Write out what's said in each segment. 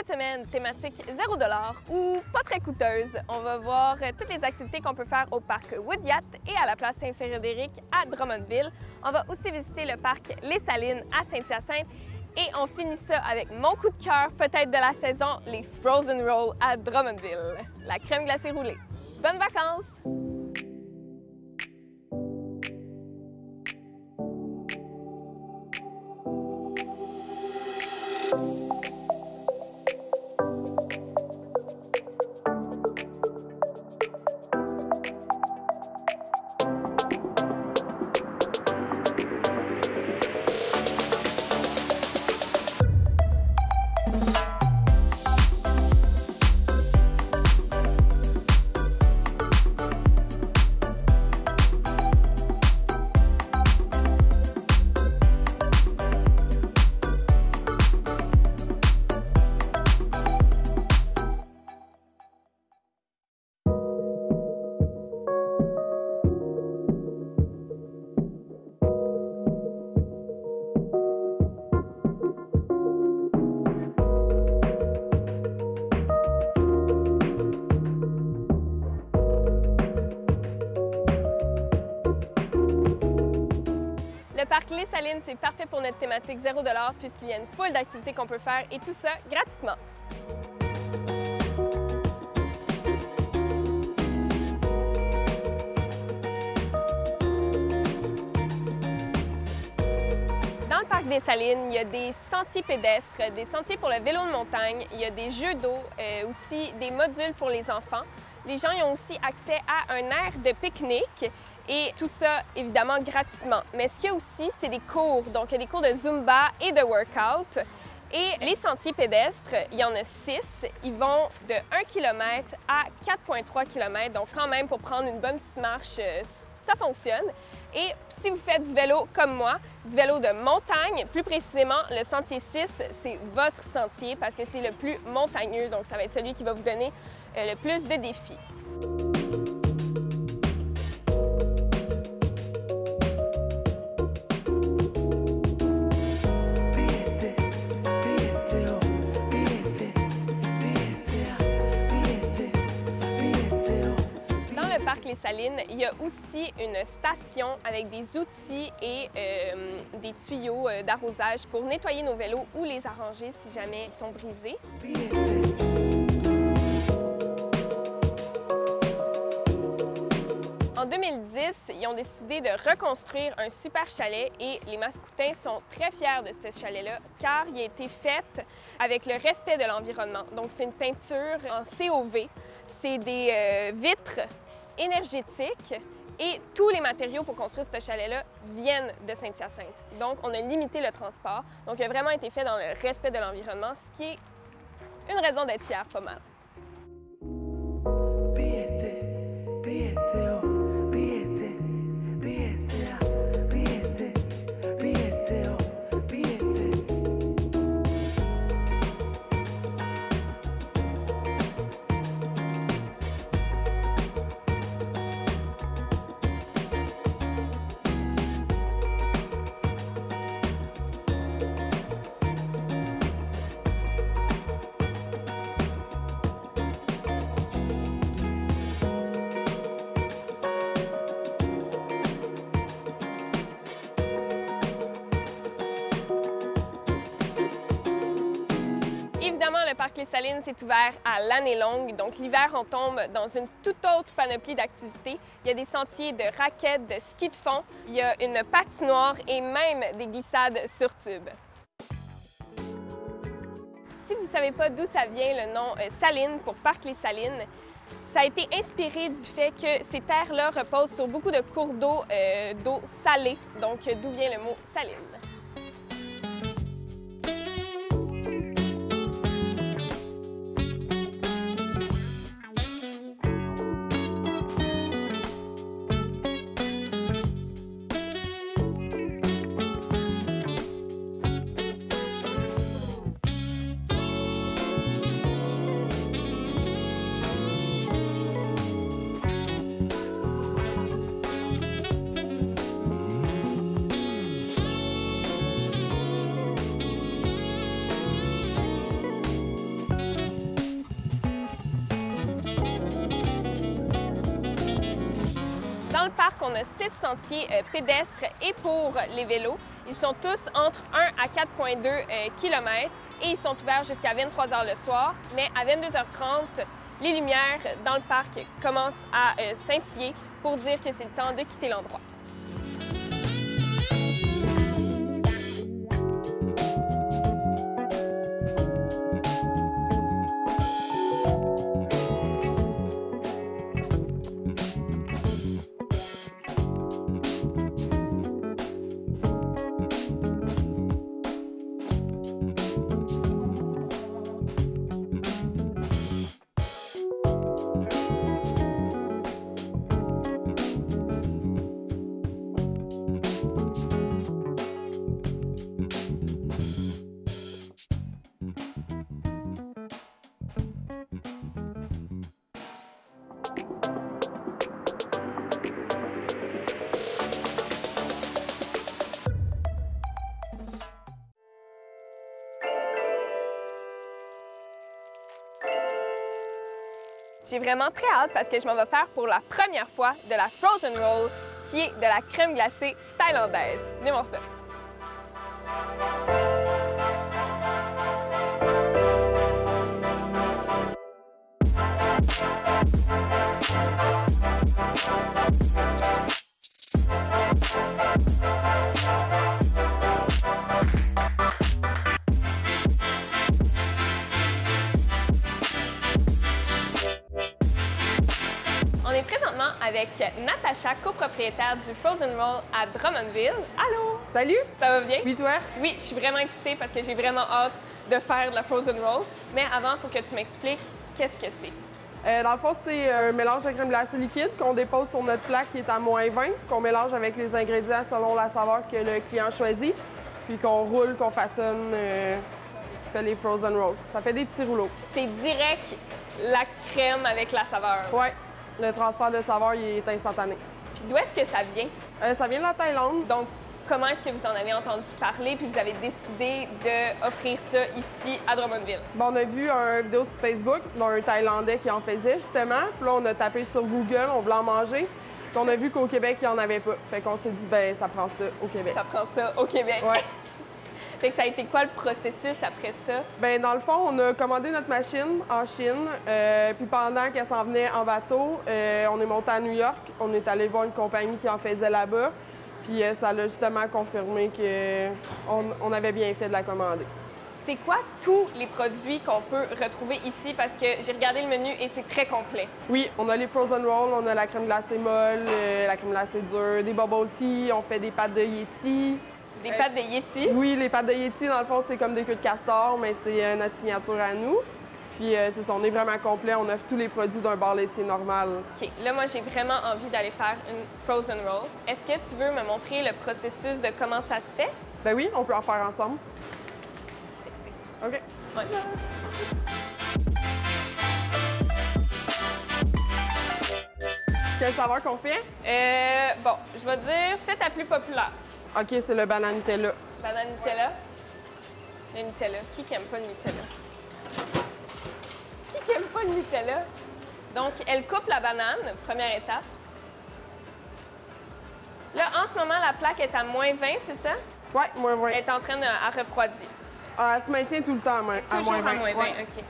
Cette semaine, thématique 0 $ ou pas très coûteuse. On va voir toutes les activités qu'on peut faire au parc Wood-Yacht et à la place Saint-Frédéric à Drummondville. On va aussi visiter le parc Les Salines à Saint-Hyacinthe et on finit ça avec mon coup de cœur, peut-être de la saison, les Frozen Rolls à Drummondville, la crème glacée roulée. Bonnes vacances! Le parc Les Salines, c'est parfait pour notre thématique 0 $ puisqu'il y a une foule d'activités qu'on peut faire et tout ça gratuitement. Dans le parc des Salines, il y a des sentiers pédestres, des sentiers pour le vélo de montagne, il y a des jeux d'eau, aussi des modules pour les enfants. Les gens y ont aussi accès à un aire de pique-nique et tout ça, évidemment, gratuitement. Mais ce qu'il y a aussi, c'est des cours. Donc, il y a des cours de Zumba et de workout. Et les sentiers pédestres, il y en a 6. Ils vont de 1 km à 4,3 km. Donc, quand même, pour prendre une bonne petite marche, ça fonctionne. Et si vous faites du vélo comme moi, du vélo de montagne, plus précisément, le sentier 6, c'est votre sentier parce que c'est le plus montagneux. Donc, ça va être celui qui va vous donner le plus de défis. Les Salines, il y a aussi une station avec des outils et des tuyaux d'arrosage pour nettoyer nos vélos ou les arranger si jamais ils sont brisés. En 2010, ils ont décidé de reconstruire un super chalet et les Mascoutins sont très fiers de ce chalet-là car il a été fait avec le respect de l'environnement. Donc, c'est une peinture en COV, c'est des vitres énergétique et tous les matériaux pour construire ce chalet-là viennent de Saint-Hyacinthe. Donc, on a limité le transport. Donc, il a vraiment été fait dans le respect de l'environnement, ce qui est une raison d'être fier pas mal. Évidemment, le parc Les Salines, c'est ouvert à l'année longue. Donc, l'hiver, on tombe dans une toute autre panoplie d'activités. Il y a des sentiers de raquettes, de ski de fond, il y a une patinoire et même des glissades sur tube. Si vous ne savez pas d'où ça vient le nom Salines pour Parc Les Salines, ça a été inspiré du fait que ces terres-là reposent sur beaucoup de cours d'eau salée. Donc, d'où vient le mot Salines. on a 6 sentiers pédestres et pour les vélos. Ils sont tous entre 1 à 4,2 km et ils sont ouverts jusqu'à 23 h le soir. Mais à 22 h 30, les lumières dans le parc commencent à scintiller pour dire que c'est le temps de quitter l'endroit. J'ai vraiment très hâte parce que je m'en vais faire pour la première fois de la Frozen Roll, qui est de la crème glacée thaïlandaise. Venez voir ça. On est présentement avec Natacha, copropriétaire du Frozen Roll à Drummondville. Allô! Salut! Ça va bien? Oui, toi? Oui, je suis vraiment excitée parce que j'ai vraiment hâte de faire de la Frozen Roll. Mais avant, il faut que tu m'expliques qu'est-ce que c'est. Dans le fond, c'est un mélange de crème glacée liquide qu'on dépose sur notre plaque qui est à -20, qu'on mélange avec les ingrédients selon la saveur que le client choisit, puis qu'on roule, qu'on façonne, fait les Frozen Rolls. Ça fait des petits rouleaux. C'est direct la crème avec la saveur. Ouais, le transfert de saveur, il est instantané. Puis d'où est-ce que ça vient? Ça vient de la Thaïlande. Donc, comment est-ce que vous en avez entendu parler puis vous avez décidé d'offrir ça ici à Drummondville? Bon, on a vu une vidéo sur Facebook d'un Thaïlandais qui en faisait, justement. Puis là, on a tapé sur Google, on voulait en manger. Puis on a vu qu'au Québec, il n'y en avait pas. Fait qu'on s'est dit, ben ça prend ça au Québec. Ça prend ça au Québec. Ouais. Fait que ça a été quoi le processus après ça? Bien, dans le fond, on a commandé notre machine en Chine. Puis pendant qu'elle s'en venait en bateau, on est monté à New York. On est allé voir une compagnie qui en faisait là-bas. Puis ça l'a justement confirmé qu'on avait bien fait de la commander. C'est quoi tous les produits qu'on peut retrouver ici? Parce que j'ai regardé le menu et c'est très complet. Oui, on a les Frozen Rolls, on a la crème glacée molle, la crème glacée dure, des bubble tea, on fait des pâtes de Yeti. Des pâtes de Yeti? Oui, les pâtes de Yeti, dans le fond, c'est comme des queues de castor, mais c'est notre signature à nous. Puis c'est ça, on est vraiment complet, on offre tous les produits d'un bar laitier normal. OK. Là, moi, j'ai vraiment envie d'aller faire une Frozen Roll. Est-ce que tu veux me montrer le processus de comment ça se fait? Ben oui, on peut en faire ensemble. OK. Ouais. Quelle saveur qu'on fait? Bon, je vais dire, fais ta plus populaire. OK, c'est le banane Nutella. Banane Nutella. Le Nutella. Qui aime pas le Nutella? Qui aime pas le Nutella? Donc, elle coupe la banane, première étape. Là, en ce moment, la plaque est à -20, c'est ça? Oui, -20. Elle est en train de refroidir. Ah, elle se maintient tout le temps à Toujours -20. à -20, Ouais. OK.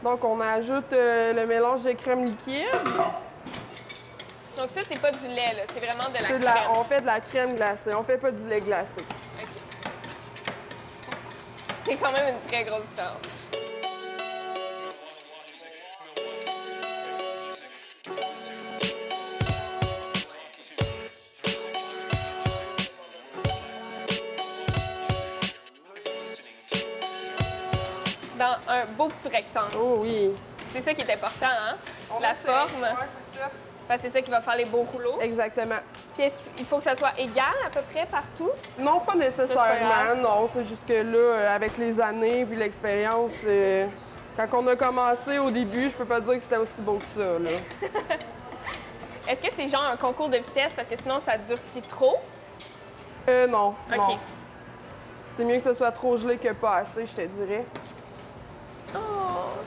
Donc, on ajoute le mélange de crème liquide. Donc ça, c'est pas du lait, là. C'est vraiment de la C'est crème. on fait de la crème glacée, on fait pas du lait glacé. OK. C'est quand même une très grosse différence. Dans un beau petit rectangle. Oh oui. C'est ça qui est important, hein? On La essaie. forme. Ouais, c'est ça. Parce que c'est ça qui va faire les beaux rouleaux. Exactement. Puis est-ce qu'il faut que ça soit égal à peu près partout? Non, pas Ça, c'est pas nécessairement. grave. Non, c'est juste que là, avec les années puis l'expérience, quand on a commencé au début, je peux pas dire que c'était aussi beau que ça. Là. Est-ce que c'est genre un concours de vitesse parce que sinon ça durcit trop? Non. OK. Non. C'est mieux que ce soit trop gelé que pas assez, je te dirais. Oh,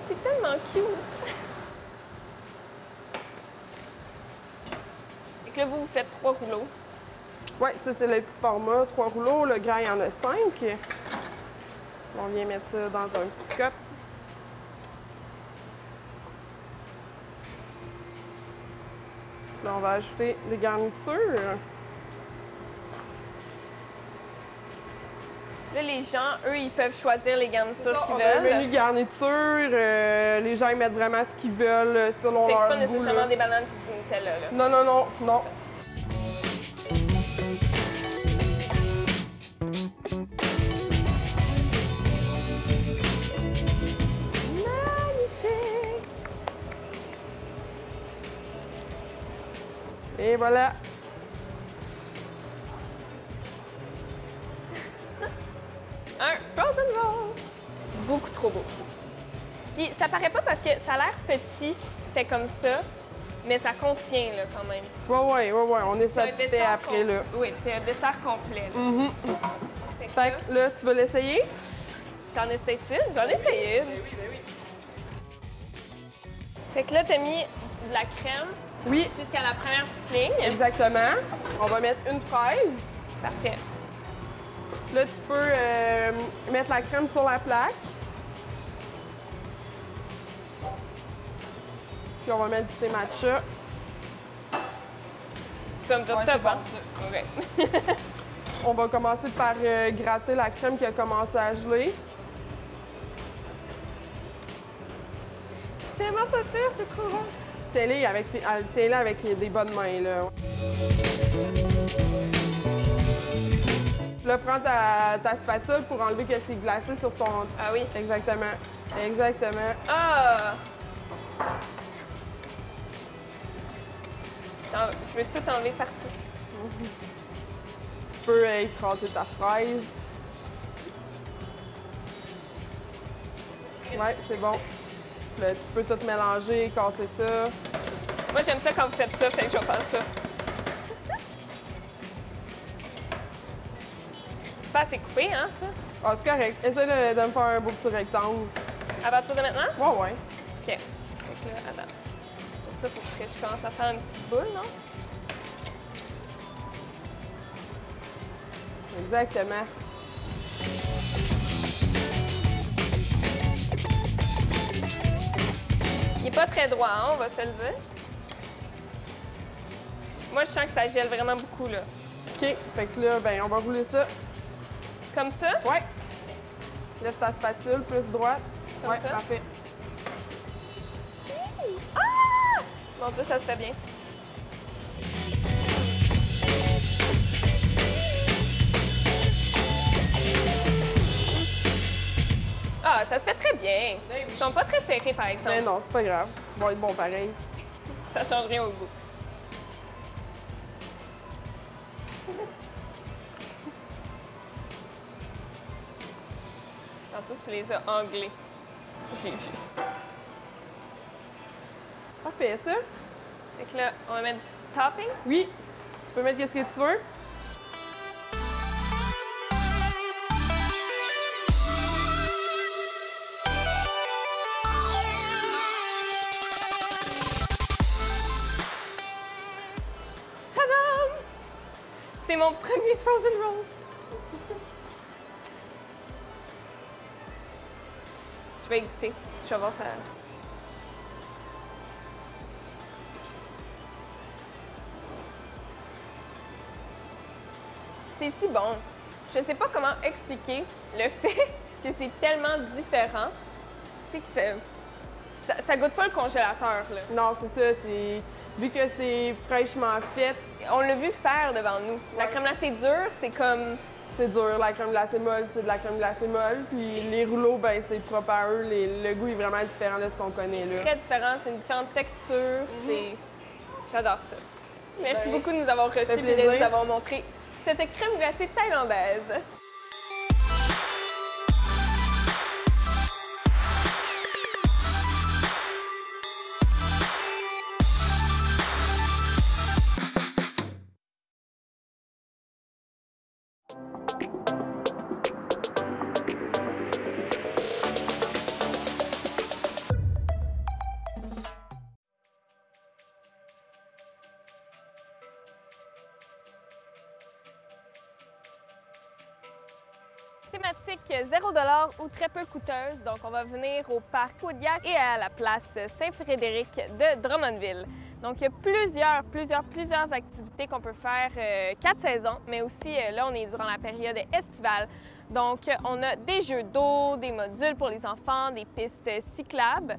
c'est tellement cute! que là, vous faites 3 rouleaux. Oui, ça, c'est le petit format, 3 rouleaux. Le grand, il y en a 5. On vient mettre ça dans un petit cup. Là, on va ajouter des garnitures. Là, les gens, eux, ils peuvent choisir les garnitures qu'ils On a un veulent. menu garniture. Les gens, ils mettent vraiment ce qu'ils veulent selon Fait que c'est leur pas goût. nécessairement Là. des bananes et du Nutella, là. Non, non, non, non. Magnifique! Et voilà. Un frozen roll! Beaucoup trop beau. Puis ça paraît pas parce que ça a l'air petit, fait comme ça, mais ça contient, là, quand même. Ouais. On est C'est un satisfait dessert après, là. Oui, c'est un dessert complet, là. Mhm. Fait que Fait là, que là, tu veux l'essayer? j'en essaie une? J'en essaie une. oui. Fait que là, t'as mis de la crème Oui, jusqu'à la première petite ligne. exactement. On va mettre une fraise. Parfait. Là, tu peux mettre la crème sur la plaque. Puis on va mettre du thé matcha. Tu vas me dire Ouais, c'est c'est bon. bon, OK. On va commencer par gratter la crème qui a commencé à geler. Je suis tellement pas sûre, c'est trop bon. Tiens-les avec des bonnes mains, là. Là, prends ta spatule pour enlever que c'est glacé sur ton... Ah oui? Exactement. Exactement. Ah! Je vais tout enlever partout. Tu peux écraser ta fraise. Ouais, c'est bon. Là, tu peux tout mélanger, casser ça. Moi, j'aime ça quand vous faites ça, fait que je vais faire ça. C'est pas assez coupé, hein, ça? Ah, c'est correct. Essaye de me faire un beau petit rectangle. À partir de maintenant? Ouais. OK. Fait que là, attends. Pour ça, il faut que je commence à faire une petite boule, non? Exactement. Il n'est pas très droit, hein, on va se le dire. Moi, je sens que ça gèle vraiment beaucoup, là. OK. Fait que là, ben, on va rouler ça. Comme ça? Ouais. Lève ta spatule plus droite. Comme ouais, ça? parfait. Ah! Mon Dieu, ça se fait bien. Ah, ça se fait très bien. Ils sont pas très serrés, par exemple. Mais non, c'est pas grave. Ils vont être bon pareil. Ça change rien au goût. Tantôt, tu les as anglais. J'ai vu. Parfait, ça. Fait que là, on va mettre du petit topping. Oui. Tu peux mettre ce que tu veux. Tadam! C'est mon premier frozen roll. Je vais goûter. Je vais voir ça. C'est si bon. Je sais pas comment expliquer le fait que c'est tellement différent. Tu sais que ça goûte pas le congélateur, là. Non, c'est ça. Vu que c'est fraîchement fait, On l'a vu faire devant nous. La Ouais. crème glacée dure, c'est comme... c'est dur. La crème glacée molle, c'est de la crème glacée molle. Puis les rouleaux, ben c'est propre à eux. Le goût est vraiment différent de ce qu'on connaît, là. Très différent, c'est une différente texture, c'est... J'adore ça. Merci Ben, beaucoup de nous avoir reçus fait et de plaisir. nous avoir montré cette crème glacée thaïlandaise. thématique 0 $ ou très peu coûteuse. Donc, on va venir au parc Audiac et à la place Saint-Frédéric de Drummondville. Donc, il y a plusieurs activités qu'on peut faire 4 saisons, mais aussi là, on est durant la période estivale. Donc, on a des jeux d'eau, des modules pour les enfants, des pistes cyclables.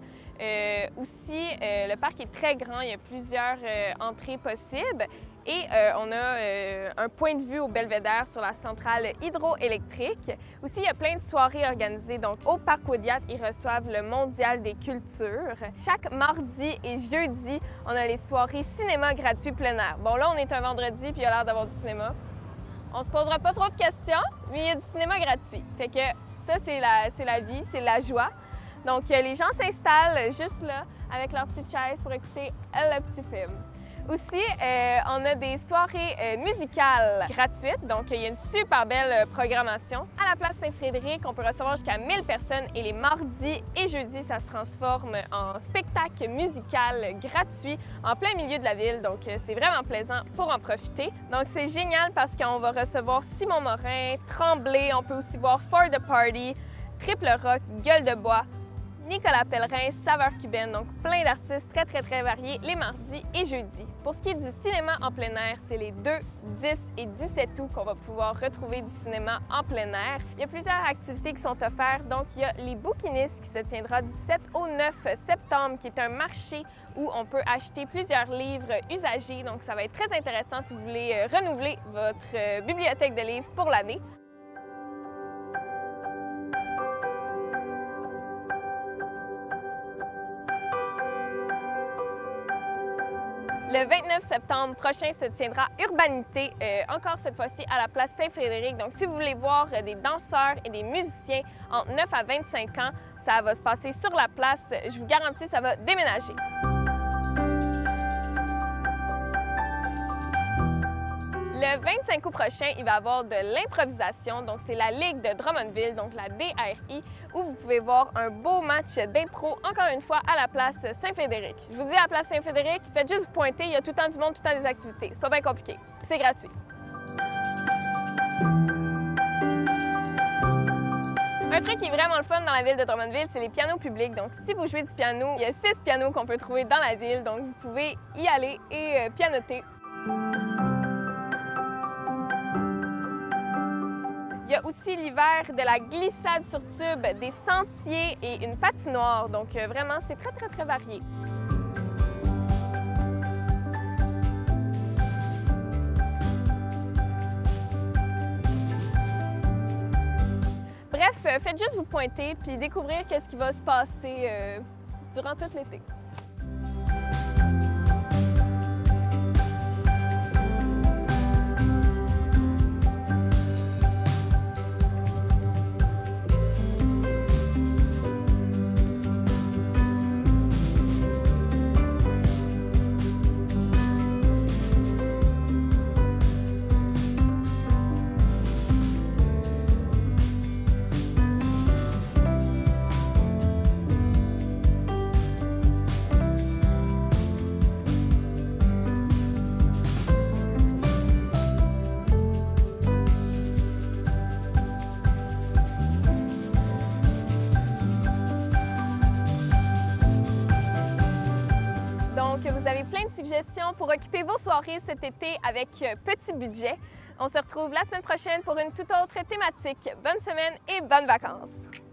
Aussi, le parc est très grand, il y a plusieurs entrées possibles. Et on a un point de vue au belvédère sur la centrale hydroélectrique. Aussi, il y a plein de soirées organisées. Donc, au Parc Audiac, ils reçoivent le Mondial des cultures. Chaque mardi et jeudi, on a les soirées cinéma gratuit plein air. Bon, là, on est un vendredi, puis il y a l'air d'avoir du cinéma. On se posera pas trop de questions, mais il y a du cinéma gratuit. Fait que ça, c'est la vie, c'est la joie. Donc, les gens s'installent juste là, avec leur petite chaise pour écouter le petit film. Aussi, on a des soirées musicales gratuites, donc il y a une super belle programmation. À la place Saint-Frédéric, on peut recevoir jusqu'à 1000 personnes et les mardis et jeudis, ça se transforme en spectacle musical gratuit en plein milieu de la ville, donc c'est vraiment plaisant pour en profiter. Donc c'est génial parce qu'on va recevoir Simon Morin, Tremblay, on peut aussi voir For the Party, Triple Rock, Gueule de Bois, Nicolas Pellerin, Saveur cubaine, donc plein d'artistes très variés les mardis et jeudis. Pour ce qui est du cinéma en plein air, c'est les 2, 10 et 17 août qu'on va pouvoir retrouver du cinéma en plein air. Il y a plusieurs activités qui sont offertes, donc il y a les bouquinistes qui se tiendra du 7 au 9 septembre, qui est un marché où on peut acheter plusieurs livres usagés, donc ça va être très intéressant si vous voulez renouveler votre bibliothèque de livres pour l'année. Le 29 septembre prochain se tiendra Urbanité, encore cette fois-ci à la place Saint-Frédéric. Donc, si vous voulez voir des danseurs et des musiciens entre 9 à 25 ans, ça va se passer sur la place. Je vous garantis, ça va déménager. Le 25 août prochain, il va y avoir de l'improvisation, donc c'est la Ligue de Drummondville, donc la DRI, où vous pouvez voir un beau match d'impro, encore une fois, à la place Saint-Frédéric. Je vous dis à la place Saint-Frédéric, faites juste vous pointer, il y a tout le temps du monde, tout le temps des activités. C'est pas bien compliqué, c'est gratuit. Un truc qui est vraiment le fun dans la ville de Drummondville, c'est les pianos publics. Donc, si vous jouez du piano, il y a 6 pianos qu'on peut trouver dans la ville, donc vous pouvez y aller et pianoter. Il y a aussi l'hiver de la glissade sur tube, des sentiers et une patinoire. Donc vraiment, c'est très varié. Bref, faites juste vous pointer puis découvrir qu'est-ce qui va se passer durant tout l'été. Vous avez plein de suggestions pour occuper vos soirées cet été avec petit budget. On se retrouve la semaine prochaine pour une toute autre thématique. Bonne semaine et bonnes vacances!